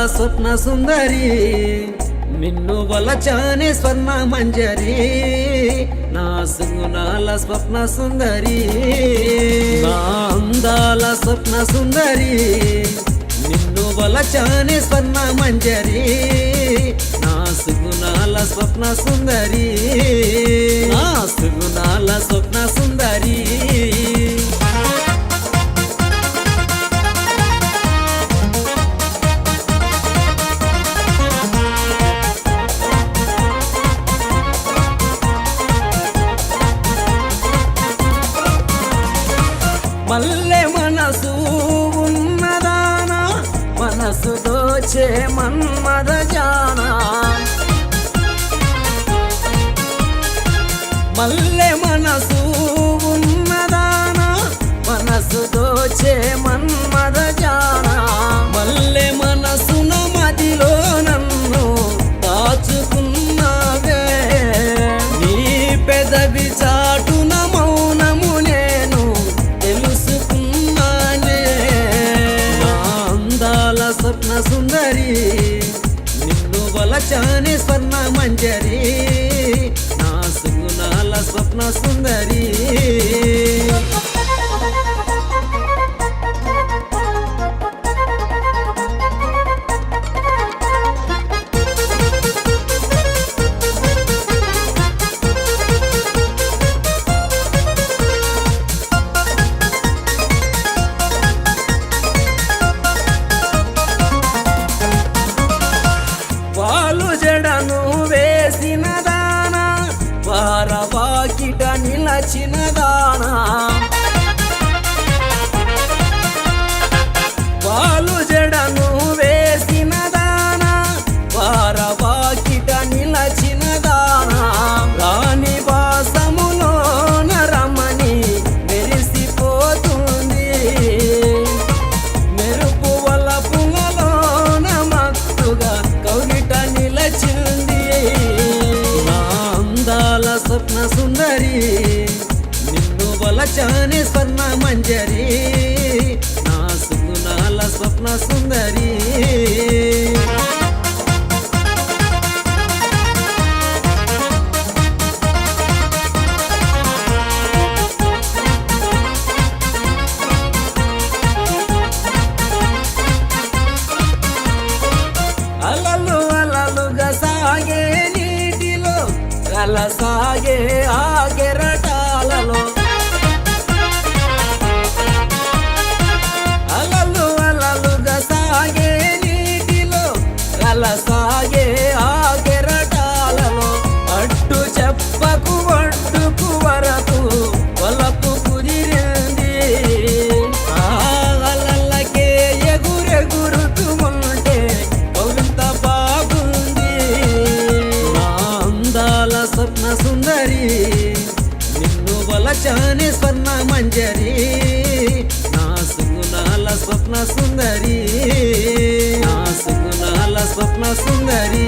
స్వప్న సుందరి నిన్ను వలచానే స్వర్ణ మంజరి నా సుగుణాల స్వప్న సుందరి నా అందాల స్వప్న సుందరి నిన్ను వలచానే స్వర్ణ మంజరి నా సుగుణాల స్వప్న సుందరి నా సుగుణాల స్వప్న సుందరి మల్లె మనసు ఉన్నదానా మనసు దోచే మన్మద జానా మల్లె మనసు ఉన్నదానా మనసు దోచే మన్మద జానా మల్లె మనసున మదిలో నన్ను దాచుకున్నావే నీ పెదవి చాటున మౌనము నేను తెలుసుకున్నానే నా అందాల స్వప్న సుందరి నిన్ను వలచానే స్వర్ణ మంజరి నా సుగుణాల స్వప్న సుందరి వాలు జడను వేసిన దానా వారవాకిట నిలచిన దానా వాలు జడను వేసిన దానా వారవాకిట నిలచిన దానా రాణి వాసములోన రమణి మెరిసిపోతుంది మెరుపు వలపులలోన మత్తుగా కౌగిట నిలచింది నా అందాల స్వప్న సుందరి నిన్ను వలచానే స్వర్ణ మంజరి నా సుగుణాల స్వప్న సుందరి అలలు అలలుగా సాగే నీటిలో కలసాగే ఆ కెరటాలలో అలలు అలలుగా సాగే నీటిలో కలసాగే ఆ కెరటాలలో అడ్డు చెప్పకు ఒడ్డుకు వరకు వలపు కుదిరింది ఆ అలలకే ఎగురెగురుతూ ఉంటే కవిత బాగుంది నా అందాల స్వప్న సుందరి నిన్ను వలచానే స్వర్ణ మంజరి నా సుగుణాల స్వప్న సుందరి నా సుగుణాల స్వప్న సుందరి